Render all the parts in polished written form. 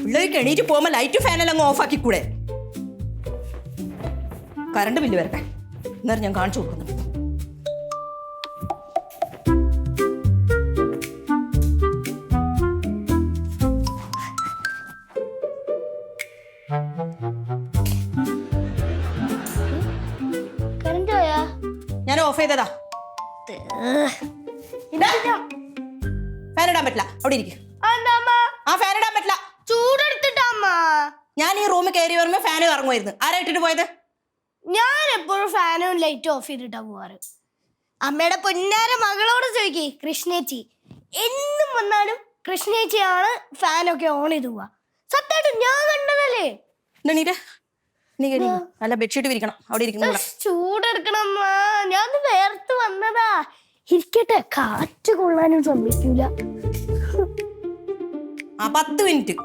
പിള്ളേർക്ക് എണീറ്റ് പോകുമ്പോ ലൈറ്റ് ഫാനെല്ലാം അങ്ങ് ഓഫാക്കി കൂടെ. കറണ്ട് ബില്ല് വരട്ടെ, എന്നാലും ഞാൻ കാണിച്ചു കൊടുക്കുന്നുണ്ട്. ഞാൻ ഓഫ് ചെയ്തതാ. ഫാൻ ഇടാൻ പറ്റില്ല, അവിടെ ഇരിക്കും. ആ ഫാൻ ഇടാൻ പറ്റില്ല, ചൂടെടുത്തിട്ടമ്മ. ഞാൻ ഈ റൂമിൽ കയറി വരുമ്പോ ഫാന് കറങ്ങുമായിരുന്നു. ആരാ ഇട്ടിട്ട് പോയത്? ഞാൻ എപ്പോഴും ഫാനും ലൈറ്റും ഓഫ് ചെയ്തിട്ടാ പോവാറ്. അമ്മയുടെ പൊന്നാര മകളോട് ചോദിക്കേ, കൃഷ്ണേച്ചി എന്നും വന്നാലും കൃഷ്ണേച്ചിയാണ് ഫാനൊക്കെ ഓൺ ചെയ്ത് പോവാ. സത്യമായിട്ടും ഞാൻ കണ്ടതല്ലേ. നല്ല ബെഡ്ഷീറ്റ് വിരിക്കണം, അവിടെ ഇരിക്കുന്നു. ചൂടെടുക്കണം, ഞാൻ വേർത്ത് വന്നതാ. ഇരിക്കട്ടെ, കാറ്റ് കൊള്ളാനും സമ്മതിക്കൂല. 10 മിനിറ്റ്.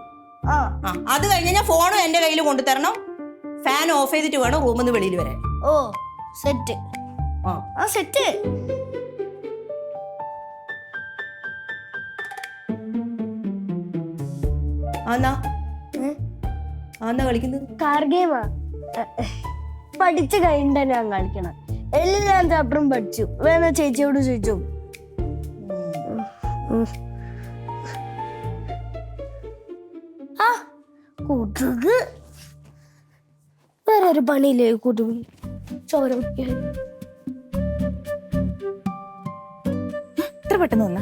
അത് കഴിഞ്ഞ് ഞാൻ ഫോണും എന്റെ കയ്യിൽ കൊണ്ടുതരണം. ഫാൻ ഓഫ് ചെയ്തിട്ട് വേണം റൂമിൽ നിന്ന് വെളിയിൽ വരാൻ. ഓ സെറ്റ്. ആ സെറ്റ്. കളിക്കുന്നത് കാർ ഗെയിമാ. പഠിച്ചു കഴിഞ്ഞിട്ടാ ഞാൻ കളിക്കണം. എല്ലാം ചാപ്റ്ററും പഠിച്ചു. വേണ ചേച്ചിയോട് ചോദിച്ചു. കൂട്ടുക വേറെ ഒരു പണിയില്ലേ കൂട്ടുക. ചോര കുടിക്കാൻ എത്ര പെട്ടെന്ന് വന്ന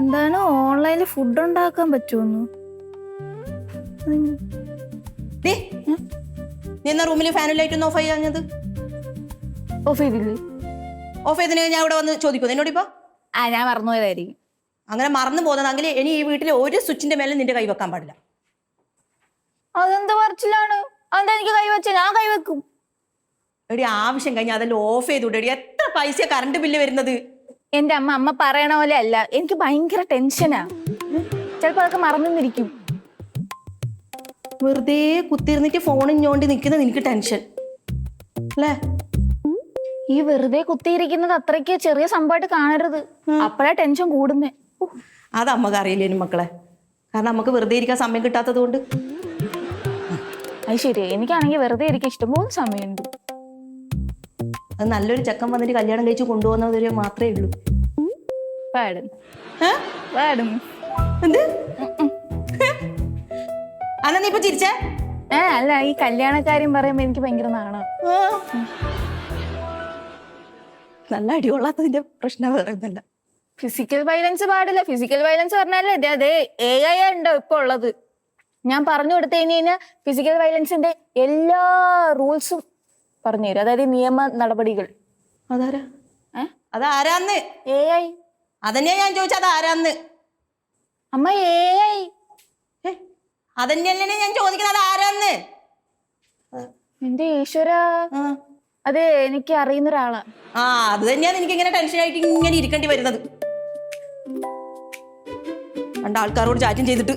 എന്താണ് ഓൺലൈനിൽ ഫുഡ് ഉണ്ടാക്കാൻ പറ്റുമെന്നു? നീ എന്നാ റൂമിൽ ഫാനും ലൈറ്റ് ഒന്ന് ഓഫ് ചെയ്യാഞ്ഞത്? ഓഫ് ചെയ്തില്ലേ? ഓഫ് ചെയ്തതിന് ഞാൻ ഇവിടെ വന്ന് ചോദിക്കുന്നു എന്നോട് ഇപ്പൊ? ഞാൻ മറന്നുപോയതായിരിക്കും. അങ്ങനെ മറന്നു പോകുന്നതെങ്കിൽ ഇനി ഈ വീട്ടിലെ ഒരു സ്വിച്ചിന്റെ മേലെ നിന്റെ കൈ വെക്കാൻ പാടില്ല. അതെന്ത് പറച്ചിലാണ്? അതെന്താ എനിക്ക് കൈവച്ച? ഞാൻ കൈവെക്കും. എടി ആവശ്യം കഴിഞ്ഞാൽ അതെല്ലാം ഓഫ് ചെയ്തുകൂടെ? എത്ര പൈസ കറണ്ട് ബില്ല് വരുന്നത്? എന്റെ അമ്മ പറയണ പോലെ അല്ല. എനിക്ക് ഭയങ്കര ടെൻഷനാ. ചിലപ്പോ അതൊക്കെ മറന്നിരിക്കും. വെറുതെ കുത്തിരുന്നിട്ട് ഫോണിഞ്ഞോണ്ട് നിൽക്കുന്നത് എനിക്ക് ടെൻഷൻ അല്ലേ? ഈ വെറുതെ കുത്തിയിരിക്കുന്നത് അത്രയ്ക്ക് ചെറിയ സംഭവമായിട്ട് കാണരുത്. അപ്പോഴാ ടെൻഷൻ കൂടുന്നേ. അത് അമ്മക്ക് അറിയില്ലേനും മക്കളെ. കാരണം നമുക്ക് വെറുതെ ഇരിക്കാൻ സമയം കിട്ടാത്തത് കൊണ്ട്. അത് ശരിയാ. എനിക്കാണെങ്കിൽ വെറുതെ ഇരിക്കാൻ ഇഷ്ടംപോലെ സമയമുണ്ട്. അത് നല്ലൊരു ചെക്കൻ വന്നിട്ട് കല്യാണം കഴിച്ച് കൊണ്ടുപോകുന്നവരെ മാത്രമേ ഉള്ളൂ. എന്ത് അന്നാ നീ ഇപ്പൊ ചിരിച്ചേ? അല്ല, ഈ കല്യാണക്കാര്യം പറയുമ്പോ എനിക്ക് ഭയങ്കര നാണം. നല്ല അടികൊള്ളാത്തതിന്റെ പ്രശ്നം പറയുന്നില്ല. ഫിസിക്കൽ വയലൻസ് പാടില്ല. ഫിസിക്കൽ വയലൻസ് പറഞ്ഞാലേ അതെ AI ഉണ്ടോ ഇപ്പൊ ഉള്ളത്. ഞാൻ പറഞ്ഞു കൊടുത്തു കഴിഞ്ഞാൽ ഫിസിക്കൽ വയലൻസിന്റെ എല്ലാ റൂൾസും പറഞ്ഞു തരും. അതായത് നിയമ നടപടികൾ. അതാരാ? അതാരാന്ന്? AI. അതന്നെയാ ഞാൻ ചോദിച്ചത്, അതാരാന്ന്? അമ്മ AI. അതന്നെയല്ലേ ഞാൻ ചോദിക്കുന്നത്, ആരാന്ന്? എന്റെ ഈശ്വര, അത് എനിക്ക് അറിയുന്ന ഒരാളാ. അത് തന്നെയാണ് എനിക്ക് ഇങ്ങനെ ടെൻഷനായിട്ട് ഇങ്ങനെ ഇരിക്കേണ്ടി വരുന്നത്. ആൾക്കാരോട് ചാറ്റും ചെയ്തിട്ട്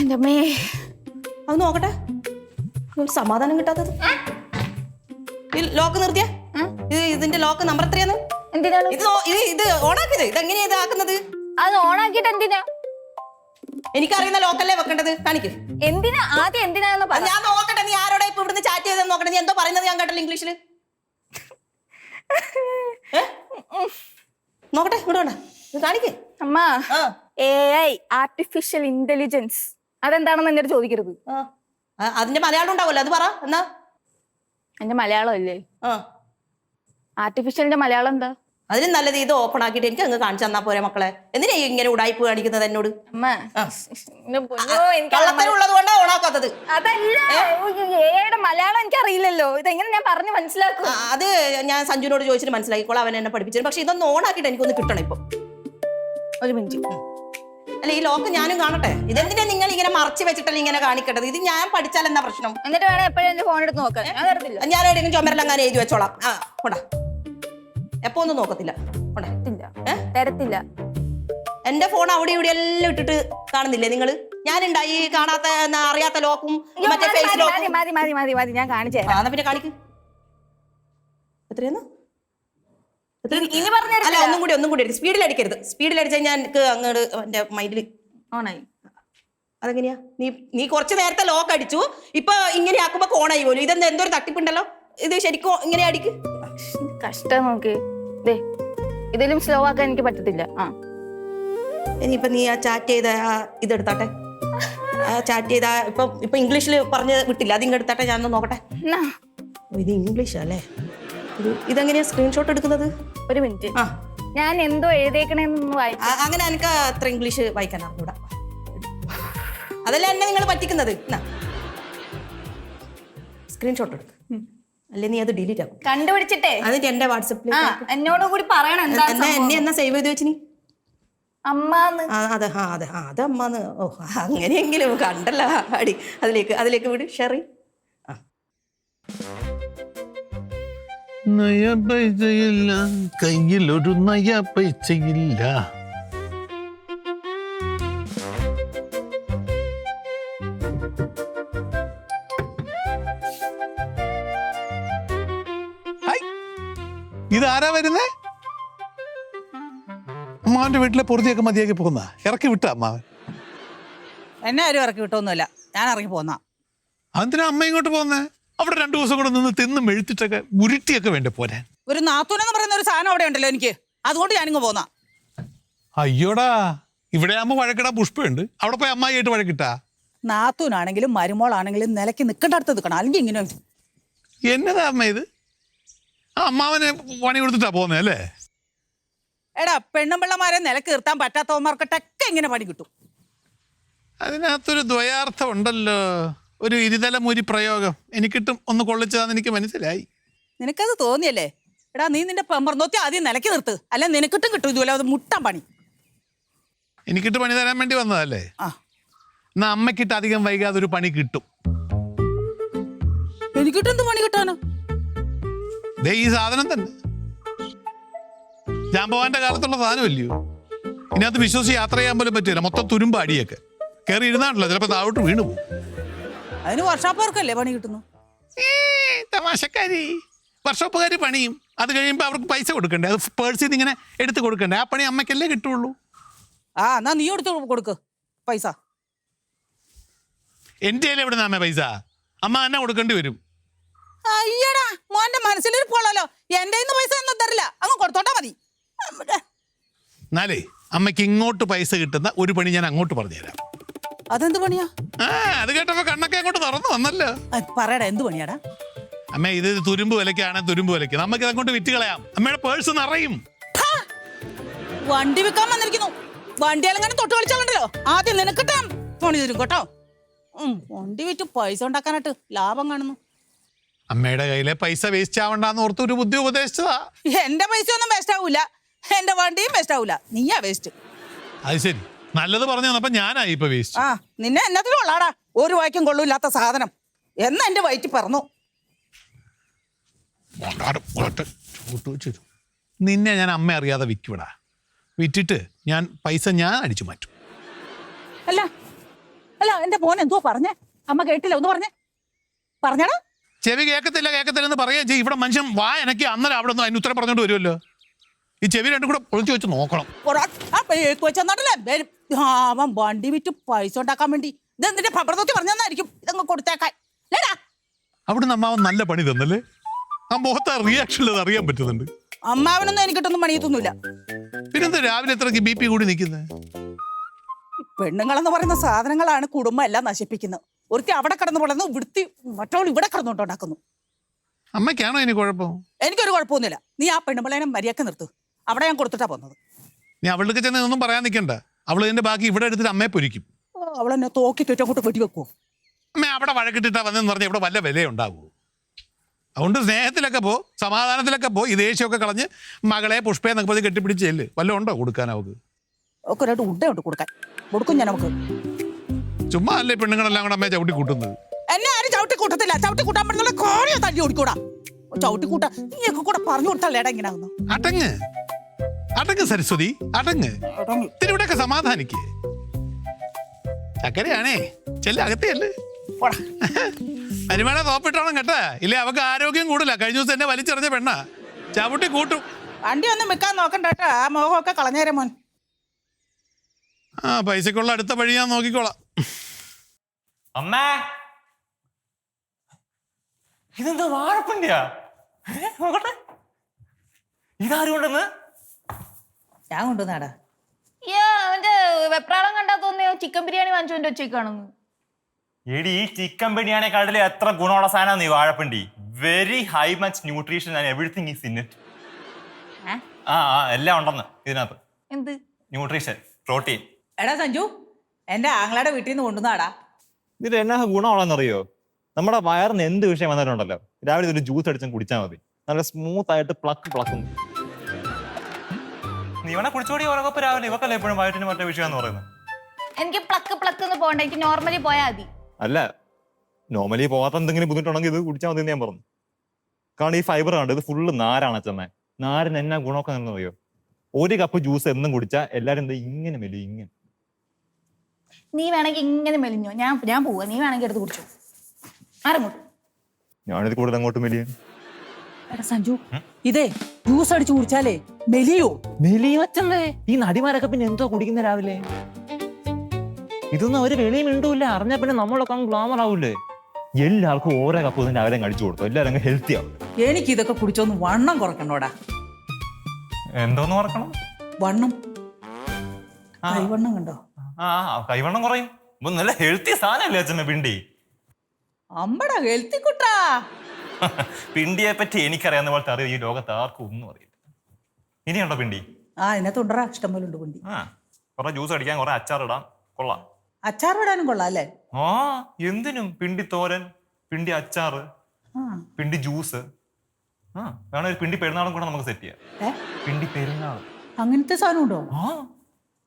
എന്റെ അമ്മേ, അത് നോക്കട്ടെ. ഒരു സമാധാനം കിട്ടാത്തത്. ലോക്ക് നിർത്തിയ ഇതിന്റെ ലോക്ക് നമ്പർ എത്രയാന്ന്? എന്തിനാണ് ഇത് ഓണാക്കിയത്? ഇതെങ്ങനെയാ ഇത് ആക്കുന്നത്? അത് ഓണാക്കിട്ട് എന്തിനാ? എനിക്കറിയുന്ന ലോക്കല്ലേ വെക്കേണ്ടത്. കാണിക്ക്. എന്തിനാ? ആദ്യം എന്തിനാന്ന് പറ. ഞാൻ നോക്കട്ടെ. നീ ആരോടെ ഇപ്പൊ ഇവിടുന്ന് ചാറ്റ് ചെയ്തെന്ന് നോക്കട്ടെ. നീ എന്തോ പറയുന്നത് ഞാൻ കേട്ടല്ലോ ഇംഗ്ലീഷില്. നോക്കട്ടെ, ഇവിടെ വേണ്ട, കാണിക്ക്. അമ്മ, AI ആർട്ടിഫിഷ്യൽ ഇന്റലിജൻസ് അതെന്താണെന്ന് എന്നോട് ചോദിക്കരുത്. അതിന്റെ മലയാളം ഉണ്ടാവുമല്ലോ, അത് പറ. എന്നാ എന്റെ മലയാളം അല്ലേ? ആർട്ടിഫിഷ്യലിന്റെ മലയാളം എന്താ? അതിന് നല്ലത് ഇത് ഓപ്പൺ ആക്കിയിട്ട് എനിക്ക് അങ്ങ് കാണിച്ചു തന്നാ പോരെ മക്കളെ. എന്തിനാ ഇങ്ങനെ ഉടായ്പ കാണിക്കുന്നത് എന്നോട്? കള്ളത്തരമുള്ളത് കൊണ്ടാ ഓണാക്കാത്തത്. അതല്ല, AI മലയാളം എനിക്ക് അറിയില്ലല്ലോ. ഇതെങ്ങനെ ഞാൻ പറഞ്ഞു മനസ്സിലാക്കും? അത് ഞാൻ സഞ്ജുനോട് ചോദിച്ചിട്ട് മനസ്സിലാക്കിക്കോളാം, അവൻ എന്നെ പഠിപ്പിച്ചത്. പക്ഷെ ഇതൊന്ന് ഓണാക്കിയിട്ട് എനിക്കൊന്ന് കിട്ടണം ഇപ്പൊ. ഒരു മിനിറ്റ്. അല്ല, ഈ ലോക്ക് ഞാനും കാണട്ടെ. ഇതെന്തിനാ നിങ്ങൾ ഇങ്ങനെ മറച്ചു വെച്ചിട്ടല്ലേ ഇങ്ങനെ കാണിക്കേണ്ടത്? ഇത് ഞാൻ പഠിച്ചാൽ എന്താ പ്രശ്നം? എന്നിട്ട് വേണം എപ്പോഴും എന്റെ ഫോൺ എടുത്ത് നോക്കാൻ. ഞാൻ തരത്തില്ല. ഞാൻ എവിടെയെങ്കിലും ചുമരെല്ലാം അങ്ങനെ എഴുതി വെച്ചോളാം. കൊണ്ടാ, എപ്പോ ഒന്നും നോക്കത്തില്ല. തരത്തില്ല. എന്റെ ഫോൺ അവിടെ ഇവിടെ എല്ലാം ഇട്ടിട്ട് കാണുന്നില്ലേ നിങ്ങള്? ഞാനുണ്ടായി കാണാത്ത അറിയാത്ത ലോക്കും മറ്റേ ഫേസ് ലോക്കും. മതി ഞാൻ കാണിച്ചു തരാം. പിന്നെ കാണിക്ക്. എത്രയാന്ന്? ഇനി അല്ല, പറഞ്ഞ ഒന്നും കൂടി അടിക്കും. സ്പീഡിൽ അടിക്കരുത്. സ്പീഡിൽ അടിച്ചാൽ ഞാൻ എനിക്ക് അങ്ങോട്ട് എന്റെ മൈൻഡിൽ ഓണായി. അതെങ്ങനെയാ? നീ കുറച്ച് നേരത്തെ ലോക്ക് അടിച്ചു, ഇപ്പൊ ഇങ്ങനെ ആക്കുമ്പോ കോണായി പോലും. ഇതെന്താ എന്തൊരു തട്ടിപ്പുണ്ടല്ലോ. ഇത് ശരിക്കും ഇങ്ങനെ അടിക്ക്. കഷ്ടം നോക്ക്. ദേ ഇതിലും സ്ലോ ആക്കാൻ എനിക്ക് പറ്റത്തില്ല. ഇനിയിപ്പൊ നീ ആ ചാറ്റ് ചെയ്ത ഇതെടുത്താട്ടെ. ചാറ്റ് ചെയ്ത ഇപ്പൊ ഇംഗ്ലീഷിൽ പറഞ്ഞ് വിട്ടില്ല, അത് ഇങ്ങെടുത്താട്ടെ, ഞാനൊന്ന് നോക്കട്ടെ. ഇത് ഇംഗ്ലീഷ് അല്ലേ? ഇതെങ്ങനെയാ സ്ക്രീൻഷോട്ട് എടുക്കുന്നത്? ഒരു മിനിറ്റ്, ആ, ഞാൻ എന്തോ എഴുതേക്കണെന്ന് വായിച്ചു. അങ്ങനെ എനിക്ക് അത്ര ഇംഗ്ലീഷ് വായിക്കാൻ അറിഞ്ഞൂടാ. അതല്ല എന്നെ നിങ്ങൾ പറ്റിക്കുന്നത്. സ്ക്രീൻഷോട്ട് എടുക്ക്, അല്ലെ നീ അത് ഡിലീറ്റ് ആക്കും. കണ്ടുപിടിച്ചിട്ടേ എന്നിട്ട് എന്റെ വാട്സപ്പിൽ എന്നോട് കൂടി പറയണം എന്താ എന്നെ എന്നാ സേവ് ചെയ്ത് വെച്ചിനി? അമ്മാന്ന്. അത് അമ്മാന്ന്. ഓ, അങ്ങനെയെങ്കിലും കണ്ടല്ലോ അടി. അതിലേക്ക് വിട് ഷെറി. നയ പൈസയില്ല, കയ്യിലൊരു നയ പൈസയില്ല. ഇതാരാ വരുന്നേ? അമ്മാവന്റെ വീട്ടിലെ പൊറുതിയൊക്കെ മതിയാക്കി പോകുന്ന ഇറക്കി വിട്ട അമ്മാവൻ. എന്നെ ആരും ഇറക്കി വിട്ടൊന്നുമില്ല, ഞാൻ ഇറങ്ങി പോന്ന. അതിനാ അമ്മ ഇങ്ങോട്ട് പോന്നേ? അവിടെ 2 ദിവസം കൂടെ നിന്ന് തിന്നും എഴുത്തിട്ടൊക്കെ ഉരുട്ടിയൊക്കെ വേണ്ട പോരാൻ. ഒരു നാത്തൂനെന്ന് പറയുന്ന ഒരു സാധനം അവിടെ ഉണ്ടല്ലോ എനിക്ക്, അതുകൊണ്ട് ഞാനിങ്ങ് പോന്ന. അയ്യോടാ, ഇവിടെ ആകുമ്പോ വഴക്കിടാ പുഷ്പമുണ്ട്, അവിടെ പോയി അമ്മായിയായിട്ട് വഴക്കിട്ടാ. നാത്തൂനാണെങ്കിലും മരുമോളാണെങ്കിലും നിലയ്ക്ക് നിൽക്കേണ്ടടുത്ത് നിൽക്കണം, അല്ലെങ്കിൽ ഇങ്ങനെ. എന്നതാ അമ്മ ഇത്? ആ അമ്മാവനെ പണി കൊടുത്തിട്ടാ പോന്നേ അല്ലേ? എടാ, പെണ്ണുമ്പിള്ളമാരെ നിലക്ക് നിർത്താൻ പറ്റാത്തവന്മാർക്കിട്ടൊക്കെ ഇങ്ങനെ പണി കിട്ടും. അതിനകത്തൊരു ദ്വയാർത്ഥം ഉണ്ടല്ലോ, ഒരു ഇരുതലമുരി പ്രയോഗം. എനിക്കിട്ടും ഒന്ന് കൊള്ളിച്ചതാന്ന് എനിക്ക് മനസ്സിലായി. നിനക്കത് തോന്നിയല്ലേ? എടാ, നീ നിന്റെ പെമ്പർന്നോത്തി ആദ്യം നിലയ്ക്ക് നിർത്ത്, അല്ല നിനക്കിട്ടും കിട്ടും ഇതുപോലെ അത് മുട്ടാൻ പണി. എനിക്കിട്ട് പണി തരാൻ വേണ്ടി വന്നതല്ലേ? എന്നാ അമ്മക്കിട്ട് അധികം വൈകാതെ ഒരു പണി കിട്ടും. എനിക്കിട്ട് എന്ത് പണി കിട്ടാനോ? ദേ ഈ സാധനം തന്നെ, ജാമ്പവാന്റെ കാലത്തുള്ള സാധനമല്ലയോ? ഇതിനകത്ത് വിശ്വസിച്ച് യാത്ര ചെയ്യാൻ പോലും പറ്റില്ല, മൊത്തം തുരുമ്പ് അടിയൊക്കെ. കയറി ഇരുന്നാണല്ലോ, ചിലപ്പോൾ താഴോട്ട് വീണു പോകും. അതിന് വർഷാപ്പുകാർക്കല്ലേ പണി കിട്ടുന്നു? തമാശക്കാരി. വർഷോപ്പുകാർ പണിയും, അത് കഴിയുമ്പോൾ അവർക്ക് പൈസ കൊടുക്കണ്ടേ? അത് പേഴ്സിൽ നിന്ന് ഇങ്ങനെ എടുത്ത് കൊടുക്കണ്ടേ? ആ പണി അമ്മയ്ക്കല്ലേ കിട്ടുള്ളൂ. എന്നാ നീ എടുത്ത് കൊടുക്ക് പൈസ. എൻ്റെ കയ്യിൽ എവിടെ നിന്ന് അമ്മ പൈസ? അമ്മ തന്നെ കൊടുക്കേണ്ടി വരും. അയ്യടാ, മോന്റെ മനസ്സിലിരിപ്പോളല്ലോ, എന്റെ പൈസ ഒന്നും തരില്ല, അങ്ങ് കൊടുത്തോട്ടാ മതി. എന്നാലേ അമ്മയ്ക്ക് ഇങ്ങോട്ട് പൈസ കിട്ടുന്ന ഒരു പണി ഞാൻ അങ്ങോട്ട് പറഞ്ഞുതരാം. അതെന്ത് പണിയാ? അത് കേട്ടപ്പോ കണ്ണൊക്കെ അങ്ങോട്ട് തുറന്നു വന്നല്ലോ. പറയടാ, എന്ത് പണിയാടാ? അമ്മ ഇത് തുരുമ്പ് വിലക്കാണ്, തുരുമ്പ് വിലക്ക് നമുക്ക് അങ്ങോട്ട് വിറ്റ് കളയാം. അമ്മയുടെ പേഴ്സ് നിറയും. വണ്ടി വിൽക്കാൻ വന്നിരിക്കുന്നു. വണ്ടിയാലെങ്ങനെ തൊട്ട് കളിച്ചാലുണ്ടല്ലോ, ആദ്യം നിനക്കിട്ടാ പണി തരും കേട്ടോ. വണ്ടി വിറ്റ് പൈസ ഉണ്ടാക്കാനായിട്ട് ലാഭം കാണുന്നു. അമ്മയുടെ കയ്യിലെ പൈസ വേസ്റ്റ് ആവണ്ടെന്ന് ഓർത്ത് ഒരു ബുദ്ധി ഉപദേശിച്ചതാ. എന്റെ പൈസ ഒന്നും വേസ്റ്റ് ആവൂല, എന്റെ വണ്ടിയും വേസ്റ്റ് ആവൂല, നീയാ വേസ്റ്റ്. അത് ശരി, നല്ലത് പറഞ്ഞു തന്നപ്പോ ഞാനായി ഇപ്പൊ വേസ്റ്റ്. നിന്നെ എന്നത്തിലും ഉള്ളാടാ, ഒരു വായിക്കും കൊള്ളൂല്ലാത്ത സാധനം. എന്നാ എന്റെ വയറ്റിൽ പറഞ്ഞു. നിന്നെ ഞാൻ അമ്മ അറിയാതെ വിൽക്കൂടാ. വിറ്റിട്ട് ഞാൻ പൈസ ഞാൻ അടിച്ചു മാറ്റും. അല്ല അല്ല, എന്റെ മോൻ എന്തോ പറഞ്ഞേ? അമ്മ കേട്ടില്ല, ഒന്ന് പറഞ്ഞടാ. ചെവി കേൾക്കത്തില്ലെന്ന് പറയുകയും ചെയ്യും. ഇവിടെ മനുഷ്യൻ എനിക്ക് അന്നേരം അവിടെ നിന്ന് അതിന് ഉത്തരം പറഞ്ഞോണ്ട് വരുമല്ലോ. ഈ ചെവി രണ്ടും കൂടെ പൊളിച്ചു വെച്ച് നോക്കണം. അവൻ വണ്ടി വിറ്റ് പൈസ ഉണ്ടാക്കാൻ വേണ്ടി ഇതെന്തിന്റെ ഭദ്രതോത്തി പറഞ്ഞായിരിക്കും ഇതങ്ങ് കൊടുത്തേക്കാൻ. അവിടുന്ന് അമ്മാവൻ നല്ല പണി തന്നല്ലേ? ആ മുഖത്തെ റിയാക്ഷനിൽ അത് അറിയാൻ പറ്റുന്നുണ്ട്. അമ്മാവനൊന്നും എനിക്കിട്ടൊന്നും പണിയത്തൊന്നുമില്ല. പിന്നെന്താ രാവിലെ എത്രക്ക് BP കൂടി നിൽക്കുന്നത്? പെണ്ണുങ്ങളെന്ന് പറയുന്ന സാധനങ്ങളാണ് കുടുംബം എല്ലാം നശിപ്പിക്കുന്നത്. ഒരുത്തി അവിടെ കിടന്ന് വളർന്നു, വൃത്തി മറ്റവൾ ഇവിടെ കിടന്നുകൊണ്ടുണ്ടാക്കുന്നു. അമ്മയ്ക്കാണോ ഇനി കുഴപ്പം? എനിക്കൊരു കുഴപ്പമൊന്നുമില്ല. നീ ആ പെണ്ണുമ്പളേനെ മര്യാദക്ക് നിർത്ത്. അവിടെ ഞാൻ കൊടുത്തിട്ടാ പോകുന്നത്. നീ അവൾക്ക് ചെന്ന് ഒന്നും പറയാൻ നിൽക്കണ്ട. അവൾ ഇതിന്റെ ബാക്കി ഇവിടെ എടുത്തിട്ട് അമ്മയെ പൊരിക്കും. അവളെന്നെ തോക്കിട്ട് അങ്ങോട്ട് വെടിവെക്കുവോ? അമ്മ അവിടെ വഴക്കിട്ടിട്ടാ വന്നെന്ന് പറഞ്ഞാൽ ഇവിടെ വല്ല വിലയുണ്ടാവുമോ? അതുകൊണ്ട് സ്നേഹത്തിലൊക്കെ പോ, സമാധാനത്തിലൊക്കെ പോ. ഈ ദേഷ്യമൊക്കെ കളഞ്ഞ് മകളെ പുഷ്പയെ എന്നൊക്കെ കെട്ടിപ്പിടിച്ചല്ലേ വല്ലതും ഉണ്ടോ കൊടുക്കാൻ? അവക്ക് ഒക്കെ ഒരായിട്ട് ഉണ്ടയുണ്ട് കൊടുക്കും ഞാൻ. നമുക്ക് ചുമ്മാ അല്ലേ പെണ്ണുങ്ങളെല്ലാം കൂടെ അമ്മയെ ചവിട്ടി കൂട്ടുന്നത്. എന്നെ ആരും ചവിട്ടി കൂട്ടത്തില്ല. ചവിട്ടി കൂട്ടാൻ പറ്റുന്ന കോഴിയോ തല്ലി ഓടിക്കൂടാ. ചവിട്ടി കൂട്ടാ നീയൊക്കെ കൂടെ പറഞ്ഞു കൊടുത്താലേടാ ഇങ്ങനെ ആകുന്നു. അടങ്ങ് സരസ്വതി, അടങ്ങ്. ഇവിടെയൊക്കെ സമാധാനിക്കേ. ചക്കരയാണേ, ചെല്ല അകത്തേയല്ലേ. പരിമള തോപ്പിട്ടോണം കേട്ടാ, ഇല്ലേ അവക്ക് ആരോഗ്യം കൂടില്ല. കഴിഞ്ഞ ദിവസം എന്നെ വലിച്ചെറിഞ്ഞ പെണ്ണാ. ചവിട്ടി കൂട്ടും. വണ്ടി ഒന്നും വെക്കാൻ നോക്കണ്ട കേട്ടോ, ആ മോഹമൊക്കെ കളഞ്ഞേരെ മോൻ. ആ പൈസക്കുള്ള അടുത്ത വഴി ഞാൻ നോക്കിക്കോളാം. അമ്മേ, ഇതെന്താ വാഴപ്പിണ്ടിയാ? നോക്കട്ടെ, ഇതാരും കൊണ്ടെന്ന്? ഞാൻ കൊണ്ടുവന്നാടാ. അവന്റെ വെപ്രാളം കണ്ടാ തോന്നിയോ ചിക്കൻ ബിരിയാണി വാങ്ങിച്ചോണ്ട് വെച്ചേക്കാണെന്ന്. എടി, ഈ ചിക്കൻ ബിരിയാണിക്കാട്ടിൽ എത്ര ഗുണമുള്ള സാധനമാണ് ഈ വാഴപ്പിണ്ടി. Very high much nutrition and everything is in it. ആ എല്ലാം ഉണ്ടെന്ന് ഇതിനകത്ത്. എന്ത് ന്യൂട്രീഷൻ, പ്രോട്ടീൻ. എടാ സഞ്ജു, എന്റെ ആങ്ങളയുടെ വീട്ടിൽ നിന്ന് കൊണ്ടുവന്നാടാ. ഇതിൽ എന്നാ ഗുണമുള്ളതെന്നറിയോ? നമ്മുടെ വയറിന് എന്ത് വിഷയം വന്നിട്ടുണ്ടല്ലോ, രാവിലെ ഒരു ജ്യൂസ് അടിച്ചും കുടിച്ചാൽ മതി. നല്ല സ്മൂത്ത് ആയിട്ട് പ്ലക്കും. നീ വേണേ കുടിച്ചോടി ഓരോക്കെ രാവിലെ. ഇവക്കല്ലേ എപ്പോഴും വയറ്റിന് മറ്റേ വിഷയം പറയുന്നത്. എനിക്ക് പ്ലക്ക് എന്ന് പോകണ്ട, എനിക്ക് നോർമലി പോയാൽ മതി. അല്ല, നോർമലി പോകാത്ത എന്തെങ്കിലും ബുദ്ധിമുട്ടുണ്ടെങ്കിൽ ഇത് കുടിച്ചാൽ മതി എന്ന് ഞാൻ പറഞ്ഞു. കാരണം ഈ ഫൈബർ കണ്ട് ഇത് ഫുള്ള് നാരാണ് അച്ഛമ്മ. നാരിന് എന്നാ ഗുണമൊക്കെ എന്നറിയോ? ഒരു കപ്പ് ജ്യൂസ് എന്നും കുടിച്ചാൽ എല്ലാരും എന്താ ഇങ്ങനെ മെല്ലും, ഇങ്ങനെ. നീ വേണമെങ്കിൽ ഇങ്ങനെ മെലിഞ്ഞോ, ഞാൻ പോവാ. നീ വേണമെങ്കിൽ എടുത്ത് കുടിച്ചോ. ആരങ്ങോട്ട് ഞാനിത് കൂടുതൽ അങ്ങോട്ട് മെലിയാൻ. എടാ സഞ്ജു, ഇതേ ജ്യൂസ് അടിച്ചു കുടിച്ചാലേ മെലിയോ? മെലിയും അച്ഛമ്മേ. ഈ നടിമാരൊക്കെ പിന്നെ എന്തോ കുടിക്കുന്ന രാവിലെ? ഇതൊന്നും അവര് വെളിയും മിണ്ടൂല്ല. അറിഞ്ഞാ പിന്നെ നമ്മളൊക്കെ ഗ്ലാമർ ആവൂലേ? എല്ലാവർക്കും ഓരോ കപ്പ് ഇതിന്റെ രാവിലെ കഴിച്ചു കൊടുത്തു. എല്ലാവരും അങ്ങ് ഹെൽത്തി ആവും. എനിക്ക് ഇതൊക്കെ കുടിച്ചൊന്ന് വണ്ണം കുറക്കണോടാ. എന്തോന്ന് കുറക്കണം? വണ്ണം, കൈവണ്ണം കണ്ടോ? കൈവണ്ണം കുറയും. നല്ല ഹെൽത്തി സാധനല്ലേ അച്ഛമ്മ പിണ്ടി? അമ്പടാ ഹെൽത്തി കുട്ടാ. പിണ്ടിയെ പറ്റി എനിക്കറിയാവുന്ന പോലത്തെ അറിയാം ഈ ലോകത്ത് ആർക്കും ഒന്നും അറിയില്ല. ഇനിയുണ്ടോ പിണ്ടി? ഇതിനകത്തുണ്ടറാ, ഇഷ്ടം പോലെ ഉണ്ട് പിണ്ടി. കുറെ ജ്യൂസ് അടിക്കാൻ, കുറെ അച്ചാർ ഇടാം, കൊള്ളാം. അച്ചാർ ഇടാനും കൊള്ളാം അല്ലേ? എന്തിനും. പിണ്ടി തോരൻ, പിണ്ടി അച്ചാറ്, പിണ്ടി ജ്യൂസ്. വേണം ഒരു പിണ്ടി പെരുന്നാളും കൂടെ നമുക്ക് സെറ്റ് ചെയ്യാം. പിണ്ടി പെരുന്നാൾ അങ്ങനത്തെ സാധനം ഉണ്ടോ?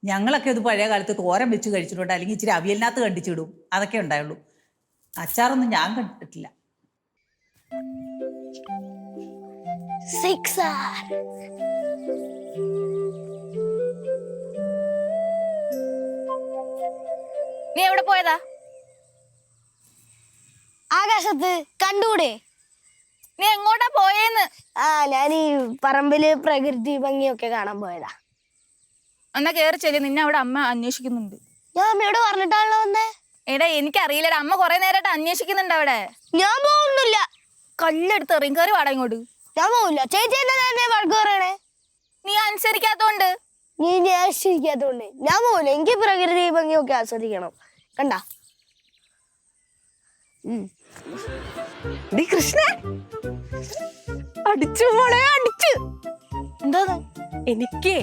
ഞങ്ങളൊക്കെ ഇത് പഴയ കാലത്ത് തോരൻ വെച്ച് കഴിച്ചിട്ടുണ്ട്, അല്ലെങ്കിൽ ഇച്ചിരി അവിയലിനകത്ത് കണ്ടിച്ചിടും, അതൊക്കെ ഉണ്ടായുള്ളൂ. അച്ചാറൊന്നും ഞാൻ കണ്ടിട്ടില്ല. നീ എവിടെ പോയതാ? ആകാശത്ത് കണ്ടൂടെ? നീ എങ്ങോട്ടാ പോയേന്ന്? ഞാൻ ഈ പറമ്പില് പ്രകൃതി ഭംഗിയൊക്കെ കാണാൻ പോയതാ. എന്നാ കേറി ചെല്ലി, നിന്നെ അവിടെ അമ്മ അന്വേഷിക്കുന്നുണ്ട്. ഞാൻ അമ്മയോട് പറഞ്ഞിട്ടാണല്ലോ വന്നേ. എടാ എനിക്കറിയില്ലടാ, അമ്മ കുറെ നേരമായിട്ട് അന്വേഷിക്കുന്നുണ്ട് അവിടെ. ഞാൻ പോകുന്നില്ല. കല്ലെടുത്ത് എറിയും. കയറി വാടാ ഇങ്ങോട്ട്. ഞാൻ പോകില്ല. ചേച്ചി എന്നെ വഴക്ക് പറയണേ. നീ അനുസരിക്കാത്തോണ്ട്. നീ ആശ്വസിക്കാത്തോണ്ട് ഞാൻ പോകില്ല. എനിക്ക് പ്രകൃതി ഭംഗിയൊക്കെ ആസ്വദിക്കണം. കണ്ട കൃഷ്ണ അടിച്ചു മോളെ, അടിച്ചു. എന്താ? എനിക്ക്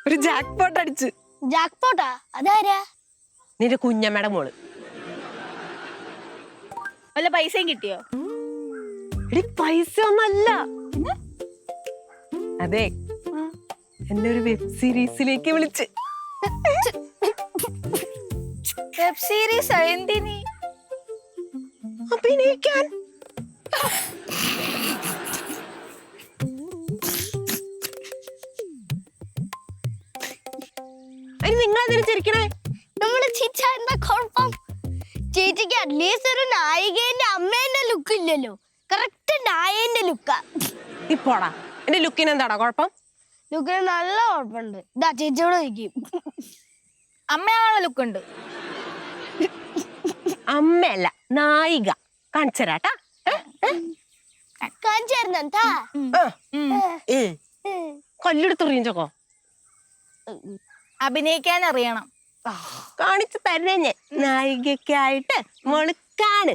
ഒരു ജാക്ക് പോട്ട് അടിച്ചു. ജാക്ക് പോട്ടാ? അതാരാ? നിന്റെ കുഞ്ഞമ്മയുടെ മോള്. വല്ല പൈസയും കിട്ടിയോ? പൈസ ഒന്നല്ല, അതെ എന്നെ ഒരു വെബ് സീരീസിലേക്ക് വിളിച്ച്. വെബ് സീരീസ് എന്തിനി? അഭിനയിക്കാൻ. നിങ്ങൾ ചിരിക്കണേ? നമ്മള് ചിരിച്ചാ എന്താ കുഴപ്പം? ചേച്ചിക്ക് അറ്റ്ലീസ്റ്റ് ഒരു നായികേന്റെ അമ്മേന്റെ ലുക്ക് ഇല്ലല്ലോ. കറക്റ്റ് നായേന്റെ ലുക്കാ. ഇപ്പോടാ എന്റെ ലുക്കിന് എന്താടാ കുഴപ്പം? ലുക്കിന് നല്ല കുഴപ്പമുണ്ട്. ഇതാ ചേച്ചിയോട് ചോദിക്കും. അമ്മയാണോ ലുക്കുണ്ട്? അമ്മയല്ല, നായിക. കാണിച്ചരാട്ടാ. കാണിച്ചായിരുന്നാ കൊല്ലെടുത്തെറിയച്ചോക്കോ. അഭിനയിക്കാൻ അറിയണം. കാണിച്ചു തരുന്നേ ഞാൻ. നായികക്കായിട്ട് മുളുക്കാണ്.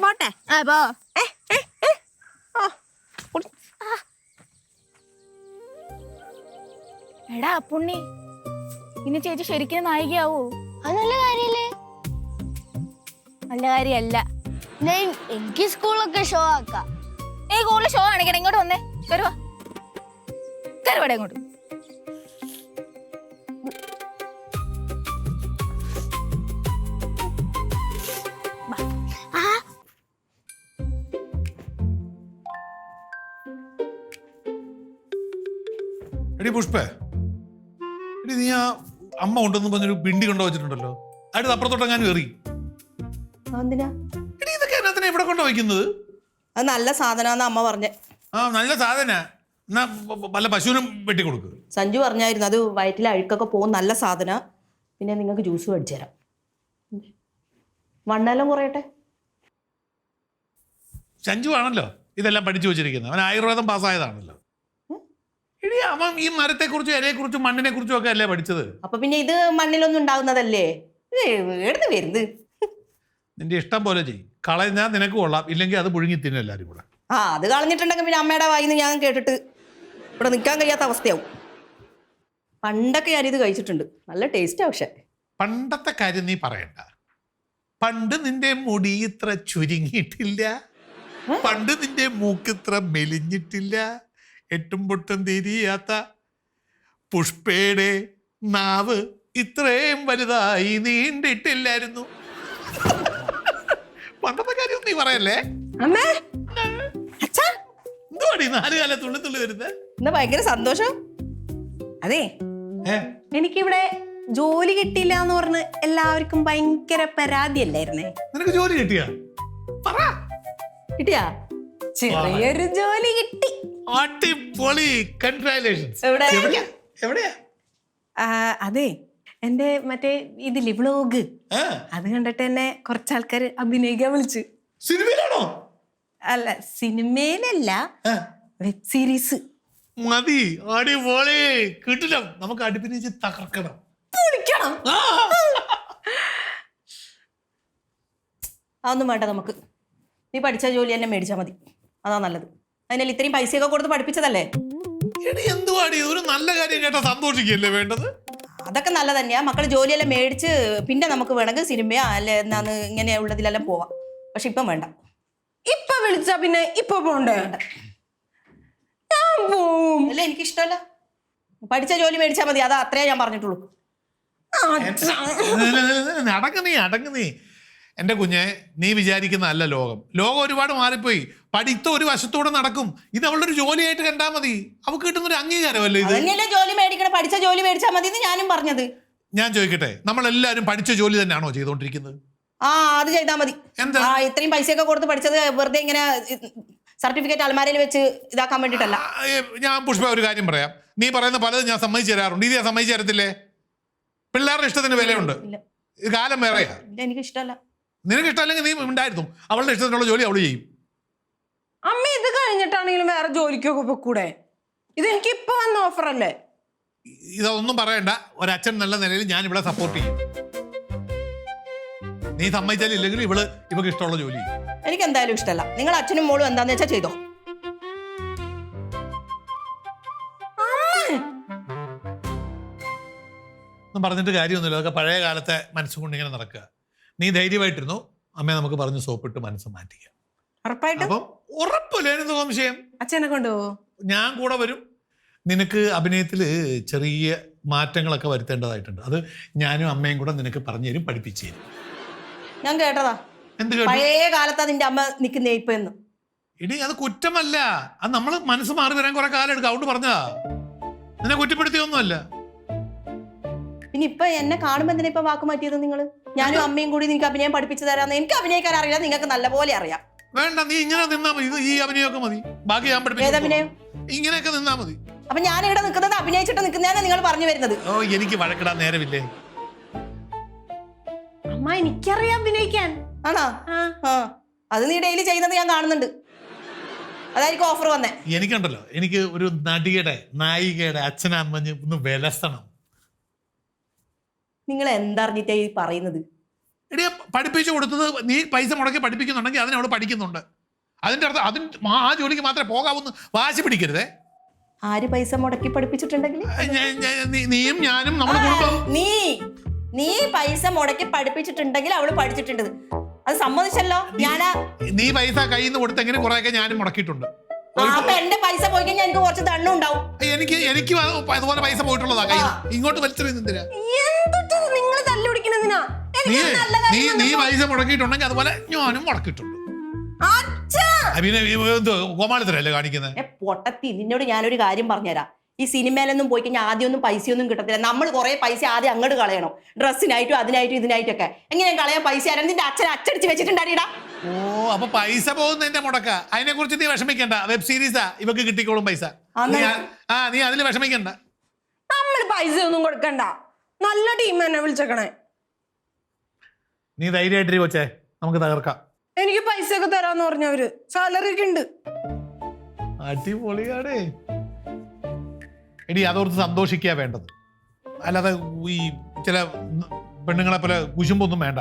പോട്ടെ. എടാ പുണ്ണി, ഇനി ചേച്ചി ശരിക്കും നായികയാവോ? അത് നല്ല കാര്യല്ലേ? നല്ല കാര്യല്ല. എനിക്ക് സ്കൂളൊക്കെ ഷോ ആക്കാം. നീ കൂടുതൽ ഷോ കാണിക്കണം. ഇങ്ങോട്ട് വന്നേ. കരുവാ, കരുവാടെ ഇങ്ങോട്ട്. എടി പുഷ്പേ, എടി നീ ആ അമ്മ ഉണ്ടെന്ന് പറഞ്ഞൊരു പിണ്ടി കൊണ്ടു വച്ചിട്ടുണ്ടല്ലോ, അടുത്ത് അപ്പുറത്തോട്ടെങ്ങാനും എറി. എന്തിനാ എടി ഇതൊക്കെ എന്നാ ഇവിടെ കൊണ്ട് ഫ്രിഡ്ജിലാണോ വയ്ക്കുന്നത്? അത് നല്ല സാധനമാണെന്ന് അമ്മ പറഞ്ഞേ. ആ നല്ല സാധന. എന്നാ വല്ല പശുവിനും വെട്ടി കൊടുക്കുക. സഞ്ജു പറഞ്ഞായിരുന്നു അത് വയറ്റിലെ അഴുക്കൊക്കെ പോകും, നല്ല സാധന. പിന്നെ നിങ്ങൾക്ക് ജ്യൂസ് മേടിച്ചു തരാം. വണ്ണെല്ലാം കുറയട്ടെ. സഞ്ജു ആണല്ലോ ഇതെല്ലാം പഠിച്ചു വെച്ചിരിക്കുന്നത്. അവൻ ആയുർവേദം പാസ്സായതാണല്ലോ. ഇനി അവൻ ഈ മരത്തെക്കുറിച്ചും ഇലയെക്കുറിച്ചും മണ്ണിനെ കുറിച്ചും ഒക്കെ അല്ലേ പഠിച്ചത്. അപ്പൊ പിന്നെ ഇത് മണ്ണിലൊന്നും ഉണ്ടാകുന്നതല്ലേ? എടുത്ത് വരുന്നത്. നിന്റെ ഇഷ്ടം പോലെ ചെയ്യും. കളഞ്ഞാൽ നിനക്ക് കൊള്ളാം, ഇല്ലെങ്കിൽ അത് പുഴുങ്ങി തിന്നും എല്ലാവരും കൂടെ. അത് കളഞ്ഞിട്ടുണ്ടെങ്കിൽ പിന്നെ അമ്മയുടെ വായിന്ന് ഞാൻ കേട്ടിട്ട് ഇവിടെ നിൽക്കാൻ കഴിയാത്ത അവസ്ഥയാവും. പണ്ടൊക്കെ ഞാനിത് കഴിച്ചിട്ടുണ്ട്, നല്ല ടേസ്റ്റാ. പക്ഷെ പണ്ടത്തെ കാര്യം നീ പറയണ്ട. പണ്ട് നിന്റെ മുടി ഇത്ര ചുരുങ്ങിയിട്ടില്ല, പണ്ട് നിന്റെ മൂക്ക് ഇത്ര മെലിഞ്ഞിട്ടില്ല, എട്ടും പൊട്ടും തിരിയാത്ത പുഷ്പയുടെ നാവ് ഇത്രയും വലുതായി നീണ്ടിട്ടില്ലായിരുന്നു. പണ്ടത്തെ കാര്യം നീ പറയല്ലേ. എന്തുവാടി 4 കാലം തുള്ളി വരുന്നത്? എന്നാ ഭയങ്കര സന്തോഷം. അതെ, എനിക്കിവിടെ ജോലി കിട്ടിയില്ല എന്ന് പറഞ്ഞ് എല്ലാവർക്കും ഭയങ്കര പരാതിയല്ലായിരുന്നേ. നിനക്ക് ജോലി കിട്ടിയാ? പറ. കിട്ടിയാ? ചെറിയൊരു ജോലി കിട്ടി. അടിപൊളി, കൺഗ്രാറ്റുലേഷൻസ്. എവിടെയാ? അതെ, എന്റെ മറ്റേ ഇതില് വ്ലോഗ് അത് കണ്ടിട്ട് എന്നെ കുറച്ചാൾക്കാർ അഭിനയിക്കാൻ വിളിച്ചു. സിനിമയിലാണോ? അല്ല, സിനിമയിലല്ല, വെബ് സീരീസ്. മതി, അടിപൊളി, കിട്ടില്ല. നമുക്ക് അടുപ്പിച്ച് തകർക്കണം. അതൊന്നും വേണ്ട നമുക്ക്. നീ പഠിച്ച ജോലി തന്നെ മേടിച്ചാൽ മതി, അതാ നല്ലത്. അതിനല്ല ഇത്രയും പൈസയൊക്കെ കൊടുത്ത് പഠിപ്പിച്ചതല്ലേ. എന്തുവാടി ഒരു നല്ല കാര്യം കേട്ടാ സന്തോഷിക്കല്ലേ വേണ്ടത്? അതൊക്കെ നല്ല തന്നെയാ. മക്കൾ ജോലിയെല്ലാം മേടിച്ച് പിന്നെ നമുക്ക് വേണമെങ്കിൽ സിനിമയോ അല്ലെ എന്നാന്ന് ഇങ്ങനെയുള്ളതിലെല്ലാം പോവാം. പക്ഷെ ഇപ്പം വേണ്ട. ഇപ്പൊ വിളിച്ചാ പിന്നെ ഇപ്പൊ പോണ്ടേ? അല്ല, എനിക്കിഷ്ടമല്ല. പഠിച്ച ജോലി മേടിച്ചാൽ മതി, അതാ അത്രേ ഞാൻ പറഞ്ഞിട്ടുള്ളൂ. അടങ്ങ് നീ. എന്റെ കുഞ്ഞെ, നീ വിചാരിക്കുന്ന അല്ല ലോകം. ലോകം ഒരുപാട് മാറിപ്പോയി. പഠിത്തം ഒരു വശത്തൂടെ നടക്കും. ഇത് അവളുടെ ഒരു ജോലിയായിട്ട് കണ്ടാ മതി. അവൾക്ക് കിട്ടുന്നൊരു അംഗീകാരമല്ലേ ഇത്? അതന്നെയല്ലേ ജോലി മേടിക്കണം, പഠിച്ച ജോലി മേടിച്ചാൽ മതി എന്ന് ഞാനും പറഞ്ഞത്. ഞാൻ ചോദിക്കട്ടെ, നമ്മളെല്ലാരും പഠിച്ച ജോലി തന്നെയാണോ ചെയ്തോണ്ടിരിക്കുന്നത്? അത് ചെയ്താൽ മതി. എന്താ ഇത്രയും പൈസയൊക്കെ കൊടുത്ത് പഠിച്ചത് വെറുതെ ഇങ്ങനെ സർട്ടിഫിക്കറ്റ് അലമാരയിൽ വെച്ച് ഇതാക്കാൻ വേണ്ടിട്ടല്ല. ഞാൻ പുഷ്പ ഒരു കാര്യം പറയാം. നീ പറയുന്ന പലതും ഞാൻ സമ്മതിച്ചു തരാറുണ്ട്. ഇത് ഞാൻ സമ്മതിച്ചു തരത്തില്ലേ? പിള്ളേരുടെ ഇഷ്ടത്തിന് വിലയുണ്ട്. ഇത് കാലം വേറെയാ. എനിക്ക് ഇഷ്ടമല്ല. നിനക്ക് ഇഷ്ടമല്ലെങ്കിൽ നീ ഉണ്ടായിരുന്നു. അവളുടെ ഇഷ്ടത്തിനുള്ള ജോലി അവള് ചെയ്യും. അമ്മ, ഇത് കഴിഞ്ഞിട്ടാണെങ്കിലും വേറെ ജോലിക്കൊക്കെ പൊക്കൂടെ? ഇത് എനിക്ക് ഇപ്പൊ വന്ന ഓഫർ അല്ലേ? ഇതൊന്നും പറയണ്ട. ഒരച്ഛൻ നല്ല നിലയിൽ ഞാൻ ഇവിടെ സപ്പോർട്ട് ചെയ്യും. നീ സമ്മതിച്ചാലും ഇല്ലെങ്കിൽ ഇവക്ക് ഇഷ്ടമുള്ള ജോലി ചെയ്യും. എനിക്ക് എന്തായാലും ഇഷ്ടമല്ല. നിങ്ങൾ അച്ഛനും മോളും എന്താന്ന് വെച്ചാൽ ചെയ്തോ. ഒന്നും പറഞ്ഞിട്ട് കാര്യമൊന്നുമില്ല. അതൊക്കെ പഴയ കാലത്തെ മനസ്സുകൊണ്ട് ഇങ്ങനെ നടക്കുക. നീ ധൈര്യമായിട്ടിരുന്നു. അമ്മയെ നമുക്ക് പറഞ്ഞ് സോപ്പിട്ട് മനസ്സ് മാറ്റിക്കാം. ഉറപ്പായിട്ടും? അപ്പം ഉറപ്പല്ലേ, എന്ത് സംശയം? അച്ഛനെ കൊണ്ടുപോവോ? ഞാൻ കൂടെ വരും. നിനക്ക് അഭിനയത്തിൽ ചെറിയ മാറ്റങ്ങളൊക്കെ വരുത്തേണ്ടതായിട്ടുണ്ട്. അത് ഞാനും അമ്മയും കൂടെ നിനക്ക് പറഞ്ഞു തരും, പഠിപ്പിച്ചു തരും. ഞാൻ കേട്ടതാ. എന്ത് കേട്ടു? പഴയ കാലത്താ നിന്റെ അമ്മ നിൽക്കുന്നേ ഇപ്പൊ എന്ന്. ഇടി, അത് കുറ്റമല്ല. അത് നമ്മൾ മനസ്സ് മാറി വരാൻ കുറെ കാലം എടുക്കും. അതുകൊണ്ട് പറഞ്ഞതാ. നിന്നെ കുറ്റപ്പെടുത്തിയൊന്നുമല്ല. പിന്നെ ഇപ്പൊ എന്നെ കാണുമ്പോ എന്തിനാ ഇപ്പൊ വാക്ക് മാറ്റിയത് നിങ്ങള്? ഞാനും അമ്മയും കൂടി നിനക്ക് അഭിനയം പഠിപ്പിച്ചു തരാന്ന്. എനിക്ക് അഭിനയിക്കാൻ അറിയില്ല, നിങ്ങൾക്ക് നല്ലപോലെ അറിയാം. വേണ്ട, നീ ഇങ്ങനെ നിന്നാ മതി. ഈ അഭിനയമൊക്കെ മതി. ബാക്കി ഞാൻ പഠിപ്പിച്ചു. ഏതഭിനയം? ഇങ്ങനെയൊക്കെ നിന്നാ മതി. അപ്പൊ ഞാൻ ഇവിടെ നിൽക്കുന്നത് അഭിനയിച്ചിട്ട് നിൽക്കുന്നതാണ് നിങ്ങൾ പറഞ്ഞു വരുന്നത്. ഓ, എനിക്ക് വഴക്കിടാൻ നേരമില്ലേ? അമ്മ, എനിക്കറിയാം അഭിനയിക്കാൻ. ആണോ? അത് നീ ഡെയിലി ചെയ്യുന്നത് ഞാൻ കാണുന്നുണ്ട്. അതായിരിക്കും ഓഫർ വന്നേ. എനിക്കുണ്ടല്ലോ, എനിക്ക് ഒരു നടിയുടെ നായികയുടെ അച്ഛനമ്മഞ്ഞ് ഒന്ന് വിലസണം. നിങ്ങൾ എന്തറിഞ്ഞിട്ടാ ഈ പറയുന്നത്? എടി, പഠിപ്പിച്ചു കൊടുത്തത് നീ പൈസ മുടക്കി പഠിപ്പിക്കുന്നുണ്ടെങ്കിൽ അതിനവിടെ പഠിക്കുന്നുണ്ട്. അതിന്റെ അർത്ഥം ആ ജോലിക്ക് മാത്രമേ പോകാവൂന്ന് വാശി പിടിക്കരുതേ. ആര് പൈസ മുടക്കി പഠിപ്പിച്ചിട്ടുണ്ടെങ്കിൽ? നീയും ഞാനും നമ്മുടെ കുടുംബം. നീ പൈസ മുടക്കി പഠിപ്പിച്ചിട്ടുണ്ടെങ്കിൽ അവള് പഠിച്ചിട്ടുണ്ട്. അത് സമ്മതിച്ചല്ലോ. നീ പൈസ കയ്യിൽ നിന്ന് കൊടുത്തെങ്കിലും കുറെയൊക്കെ ഞാനും മുടക്കിയിട്ടുണ്ട്. അപ്പൊ എന്റെ പൈസ പോയി കഴിഞ്ഞാൽ എനിക്ക് കുറച്ച് ദണ്ണും ഉണ്ടാവും. എനിക്ക് അതുപോലെ പൈസ പോയിട്ടുള്ളതാ കയ്യിൽ. ഇങ്ങോട്ട് വലിച്ചെറിയുന്നില്ല. നിങ്ങൾ തല്ലുപിടിക്കണെന്തിനാ? നീ പൈസ മുടക്കിയിട്ടുണ്ടെങ്കിൽ അതുപോലെ ഞാനും മുടക്കിയിട്ടുണ്ട്. പിന്നെ കോമാളിത്തരല്ലേ കാണിക്കുന്നത്? പൊട്ടത്തി, നിന്നോട് ഞാനൊരു കാര്യം പറഞ്ഞുതരാം. ഈ സിനിമയിലൊന്നും പോയി കഴിഞ്ഞാൽ ആദ്യമൊന്നും പൈസയൊന്നും കിട്ടത്തില്ല. നമ്മൾ കുറേ പൈസ ആദ്യം അങ്ങോട്ട് കളയണം, ഡ്രസ്സിനായിട്ടും അതിനായിട്ടും ഇതിനായിട്ടൊക്കെ. എങ്ങനെ കളയാൻ പൈസ ആരാ? നിന്റെ അച്ഛൻ അച്ചടിച്ച് വെച്ചിട്ടുണ്ടാടിടാ. ഓ, അപ്പൊ പൈസ പോകുന്നതിന്റെ മുടക്ക. അതിനെ കുറിച്ച് നീ വിഷമിക്കണ്ട. വെബ് സീരീസാ, ഇവക്ക് കിട്ടിക്കോളും പൈസ. നീ അതിൽ വിഷമിക്കണ്ട. നമ്മൾ പൈസ ഒന്നും കൊടുക്കണ്ട, നല്ല ടീം എന്നെ വിളിച്ചേക്കണേ. നീ ധൈര്യമായിട്ടിരി കൊച്ചേ, നമുക്ക് തകർക്കാം. എനിക്ക് പൈസ ഒക്കെ തരാന്ന് പറഞ്ഞവര്, സാലറി ഒക്കെ ഉണ്ട്. അടിപൊളിയാടേ. എടി, അതോർത്ത് സന്തോഷിക്കുക വേണ്ടത്, അല്ലാതെ ഈ ചില പെണ്ണുങ്ങളെ പോലെ കുശുമ്പൊന്നും വേണ്ട.